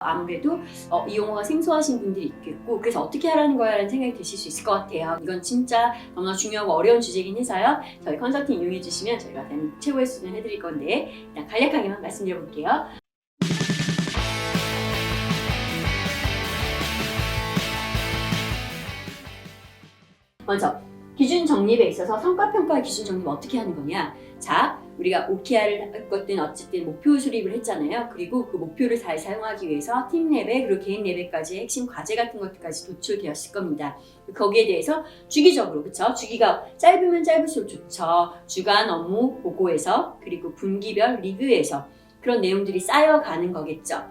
아무래도 이 용어가 생소하신 분들이 있겠고, 그래서 어떻게 하라는 거야 라는 생각이 드실 수 있을 것 같아요. 이건 진짜 너무나 중요하고 어려운 주제이긴 해서요. 저희 컨설팅 이용해 주시면 저희가 최고의 수준을 해드릴 건데, 일단 간략하게만 말씀드려 볼게요. 먼저 기준 정립에 있어서 성과평가의 기준 정립 어떻게 하는 거냐. 자, 우리가 OKR을 했거든 어쨌든 목표 수립을 했잖아요. 그리고 그 목표를 잘 사용하기 위해서 팀 레벨 그리고 개인 레벨까지 핵심 과제 같은 것들까지 도출되었을 겁니다. 거기에 대해서 주기적으로, 그쵸? 주기가 짧으면 짧을수록 좋죠. 주간 업무 보고에서, 그리고 분기별 리뷰에서 그런 내용들이 쌓여가는 거겠죠.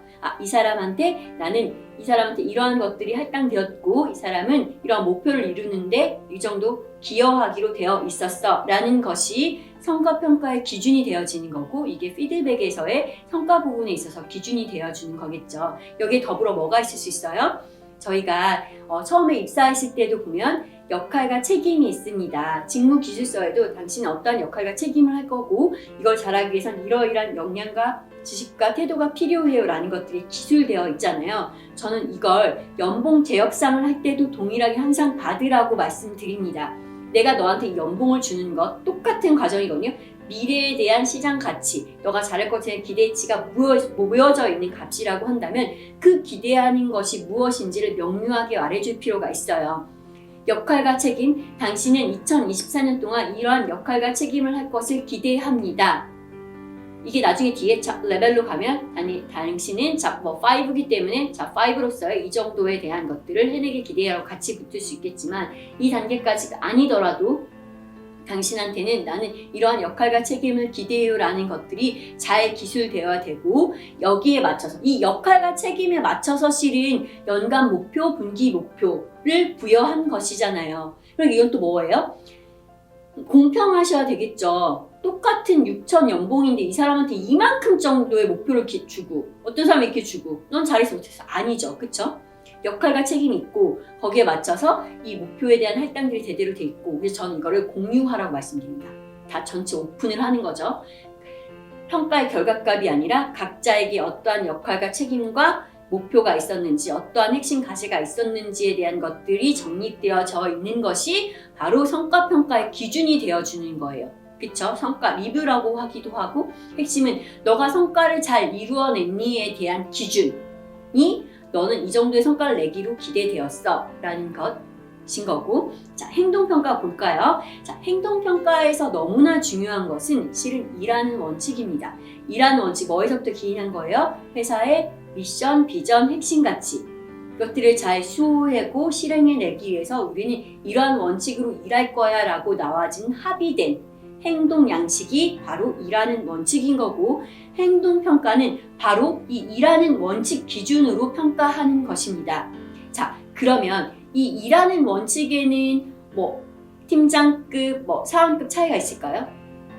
이 사람한테 나는 이 사람한테 이러한 것들이 할당되었고, 이 사람은 이러한 목표를 이루는데 이 정도 기여하기로 되어 있었어 라는 것이 성과평가의 기준이 되어지는 거고, 이게 피드백에서의 성과 부분에 있어서 기준이 되어주는 거겠죠. 여기에 더불어 뭐가 있을 수 있어요? 저희가 처음에 입사했을 때도 보면 역할과 책임이 있습니다. 직무기술서에도 당신은 어떠한 역할과 책임을 할 거고, 이걸 잘하기 위해선 이러이러한 역량과 지식과 태도가 필요해요 라는 것들이 기술되어 있잖아요. 저는 이걸 연봉 재협상을 할 때도 동일하게 항상 받으라고 말씀드립니다. 내가 너한테 연봉을 주는 것 똑같은 과정이거든요. 미래에 대한 시장 가치, 너가 잘할 것에 대한 기대치가 모여져 있는 값이라고 한다면 그 기대하는 것이 무엇인지를 명료하게 말해줄 필요가 있어요. 역할과 책임, 당신은 2024년 동안 이러한 역할과 책임을 할 것을 기대합니다. 이게 나중에 뒤에 레벨로 가면 당신은 5기 때문에 5로서의 이 정도에 대한 것들을 해내길 기대하라고 같이 붙을 수 있겠지만, 이 단계까지가 아니더라도 당신한테는 나는 이러한 역할과 책임을 기대해요 라는 것들이 잘 기술되어야 되고, 여기에 맞춰서 이 역할과 책임에 맞춰서 실은 연간 목표, 분기 목표를 부여한 것이잖아요. 그럼 이건 또 뭐예요? 공평하셔야 되겠죠. 똑같은 6천 연봉인데 이 사람한테 이만큼 정도의 목표를 주고, 어떤 사람이 이렇게 주고 넌 잘해서 못했어. 아니죠. 그쵸? 역할과 책임이 있고 거기에 맞춰서 이 목표에 대한 할당들이 제대로 돼 있고, 그래서 저는 이거를 공유하라고 말씀드립니다. 다 전체 오픈을 하는 거죠. 평가의 결과값이 아니라 각자에게 어떠한 역할과 책임과 목표가 있었는지, 어떠한 핵심 가치가 있었는지에 대한 것들이 정립되어져 있는 것이 바로 성과평가의 기준이 되어주는 거예요. 그쵸? 성과 리뷰라고 하기도 하고, 핵심은 너가 성과를 잘 이루어냈니에 대한 기준이 너는 이 정도의 성과를 내기로 기대되었어 라는 것인 거고, 자, 행동평가 볼까요? 자, 행동평가에서 너무나 중요한 것은 실은 일하는 원칙입니다. 일하는 원칙, 뭐에서부터 기인한 거예요? 회사의 미션, 비전, 핵심 가치, 이것들을 잘 수호하고 실행해내기 위해서 우리는 이러한 원칙으로 일할 거야 라고 나와진 합의된 행동 양식이 바로 일하는 원칙인 거고, 행동평가는 바로 이 일하는 원칙 기준으로 평가하는 것입니다. 자, 그러면 이 일하는 원칙에는 팀장급, 사원급 차이가 있을까요?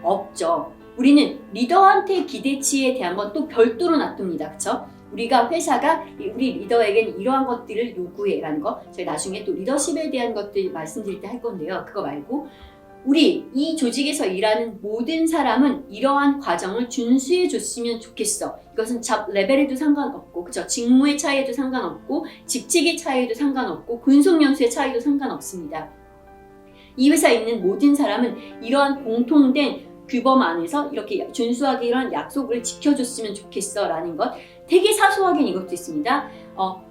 없죠. 우리는 리더한테 기대치에 대한 건 또 별도로 놔둡니다. 그쵸? 우리가 회사가 우리 리더에게는 이러한 것들을 요구해 라는 거, 저희 나중에 또 리더십에 대한 것들 말씀드릴 때 할 건데요. 그거 말고 우리 이 조직에서 일하는 모든 사람은 이러한 과정을 준수해 줬으면 좋겠어. 이것은 잡 레벨에도 상관없고, 그쵸? 직무의 차이에도 상관없고, 직책의 차이에도 상관없고, 근속연수의 차이도 상관없습니다. 이 회사에 있는 모든 사람은 이러한 공통된 규범 안에서 이렇게 준수하게 이러한 약속을 지켜줬으면 좋겠어 라는 것, 되게 사소하게 이것도 있습니다.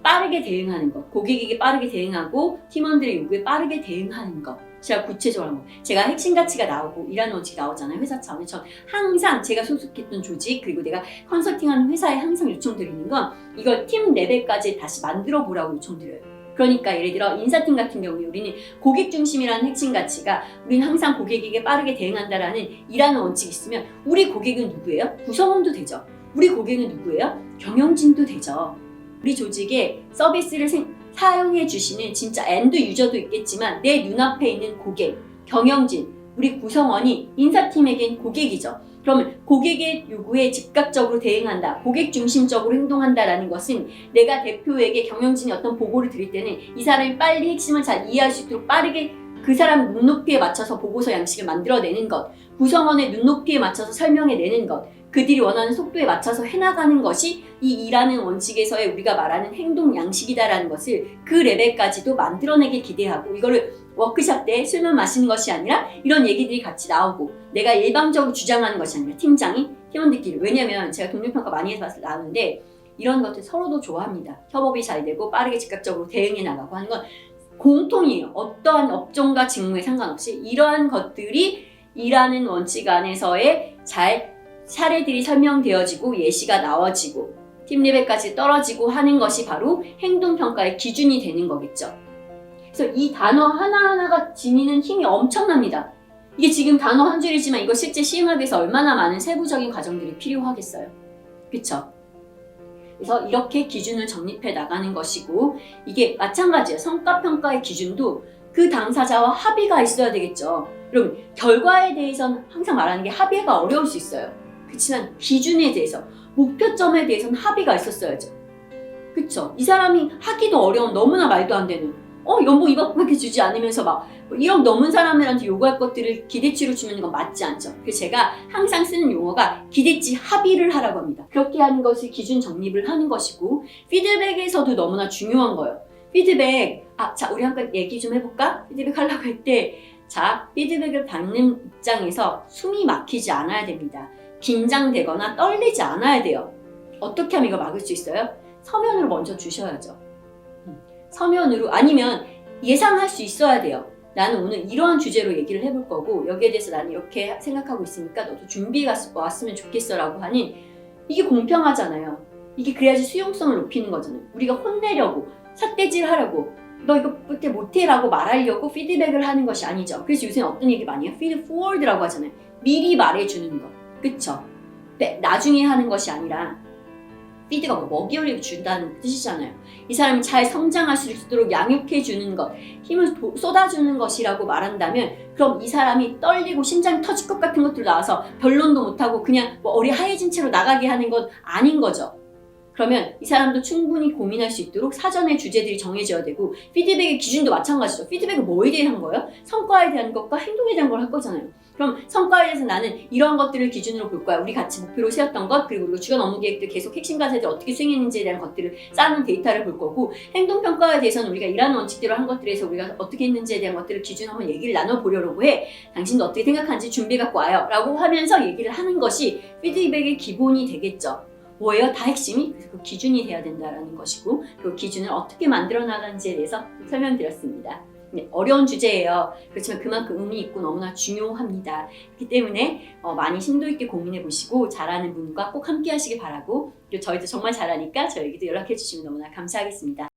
빠르게 대응하는 것, 고객에게 빠르게 대응하고 팀원들의 요구에 빠르게 대응하는 것. 제가 구체적으로 한 거, 제가 핵심 가치가 나오고 일하는 원칙이 나오잖아요. 회사 차원에 전 항상 제가 소속했던 조직, 그리고 내가 컨설팅하는 회사에 항상 요청드리는 건 이걸 팀 레벨까지 다시 만들어 보라고 요청드려요. 그러니까 예를 들어 인사팀 같은 경우에 우리는 고객 중심이라는 핵심 가치가, 우리는 항상 고객에게 빠르게 대응한다라는 일하는 원칙이 있으면 우리 고객은 누구예요? 구성원도 되죠. 우리 고객은 누구예요? 경영진도 되죠. 우리 조직에 서비스를 사용해 주시는 진짜 엔드 유저도 있겠지만 내 눈앞에 있는 고객, 경영진, 우리 구성원이 인사팀에겐 고객이죠. 그러면 고객의 요구에 즉각적으로 대응한다, 고객 중심적으로 행동한다라는 것은 내가 대표에게 경영진이 어떤 보고를 드릴 때는 이 사람이 빨리 핵심을 잘 이해할 수 있도록 빠르게 그 사람 눈높이에 맞춰서 보고서 양식을 만들어내는 것, 구성원의 눈높이에 맞춰서 설명해내는 것, 그들이 원하는 속도에 맞춰서 해나가는 것이 이 일하는 원칙에서의 우리가 말하는 행동 양식이다라는 것을 그 레벨까지도 만들어내길 기대하고, 이거를 워크샵 때 술만 마시는 것이 아니라 이런 얘기들이 같이 나오고, 내가 일방적으로 주장하는 것이 아니라 팀장이 팀원들끼리, 왜냐면 제가 동료평가 많이 해서 나오는데 이런 것들 서로도 좋아합니다. 협업이 잘 되고 빠르게 즉각적으로 대응해 나가고 하는 건 공통이에요. 어떠한 업종과 직무에 상관없이 이러한 것들이 일하는 원칙 안에서의 잘 사례들이 설명되어지고 예시가 나와지고 팀 레벨까지 떨어지고 하는 것이 바로 행동평가의 기준이 되는 거겠죠. 그래서 이 단어 하나하나가 지니는 힘이 엄청납니다. 이게 지금 단어 한 줄이지만 이거 실제 시행하기 위해서 얼마나 많은 세부적인 과정들이 필요하겠어요. 그쵸? 그래서 이렇게 기준을 정립해 나가는 것이고, 이게 마찬가지예요. 성과평가의 기준도 그 당사자와 합의가 있어야 되겠죠. 여러분, 결과에 대해서는 항상 말하는 게 합의가 어려울 수 있어요. 그렇지만 기준에 대해서, 목표점에 대해서는 합의가 있었어야죠. 그쵸? 이 사람이 하기도 어려운, 너무나 말도 안 되는 연봉 이밖에 주지 않으면서 막 1억 넘은 사람들한테 요구할 것들을 기대치로 주는 건 맞지 않죠. 그래서 제가 항상 쓰는 용어가 기대치 합의를 하라고 합니다. 그렇게 하는 것이 기준 정립을 하는 것이고, 피드백에서도 너무나 중요한 거예요. 피드백, 자, 우리 한번 얘기 좀 해볼까? 피드백 하려고 할 때, 자, 피드백을 받는 입장에서 숨이 막히지 않아야 됩니다. 긴장되거나 떨리지 않아야 돼요. 어떻게 하면 이거 막을 수 있어요? 서면으로 먼저 주셔야죠. 서면으로, 아니면 예상할 수 있어야 돼요. 나는 오늘 이러한 주제로 얘기를 해볼 거고 여기에 대해서 나는 이렇게 생각하고 있으니까 너도 준비해 왔으면 좋겠어 라고 하는, 이게 공평하잖아요. 이게 그래야지 수용성을 높이는 거잖아요. 우리가 혼내려고 삿대질 하려고 너 이거 못해 라고 말하려고 피드백을 하는 것이 아니죠. 그래서 요새 어떤 얘기 많이 해요? feed forward라고 하잖아요. 미리 말해주는 것. 그쵸? 네, 나중에 하는 것이 아니라, 피드가 먹이를 준다는 뜻이잖아요. 이 사람이 잘 성장할 수 있도록 양육해주는 것, 힘을 쏟아주는 것이라고 말한다면, 그럼 이 사람이 떨리고 심장이 터질 것 같은 것들 나와서 변론도 못하고 그냥 어리 하얘진 채로 나가게 하는 건 아닌 거죠. 그러면 이 사람도 충분히 고민할 수 있도록 사전에 주제들이 정해져야 되고, 피드백의 기준도 마찬가지죠. 피드백은 뭐에 대한 거예요? 성과에 대한 것과 행동에 대한 걸 할 거잖아요. 그럼 성과에 대해서 나는 이러한 것들을 기준으로 볼 거야. 우리 같이 목표로 세웠던 것, 그리고 우리가 주간 업무 계획들 계속 핵심 과제들 어떻게 수행했는지에 대한 것들을 쌓는 데이터를 볼 거고, 행동평가에 대해서는 우리가 일하는 원칙대로 한 것들에서 우리가 어떻게 했는지에 대한 것들을 기준으로 한번 얘기를 나눠보려고 해. 당신도 어떻게 생각하는지 준비해 갖고 와요. 라고 하면서 얘기를 하는 것이 피드백의 기본이 되겠죠. 뭐예요? 다 핵심이? 그래서 그 기준이 돼야 된다는 것이고, 그 기준을 어떻게 만들어 나가는지에 대해서 설명드렸습니다. 네, 어려운 주제예요. 그렇지만 그만큼 의미 있고 너무나 중요합니다. 그렇기 때문에 많이 심도 있게 고민해 보시고 잘하는 분과 꼭 함께 하시길 바라고, 그리고 저희도 정말 잘하니까 저에게도 연락해 주시면 너무나 감사하겠습니다.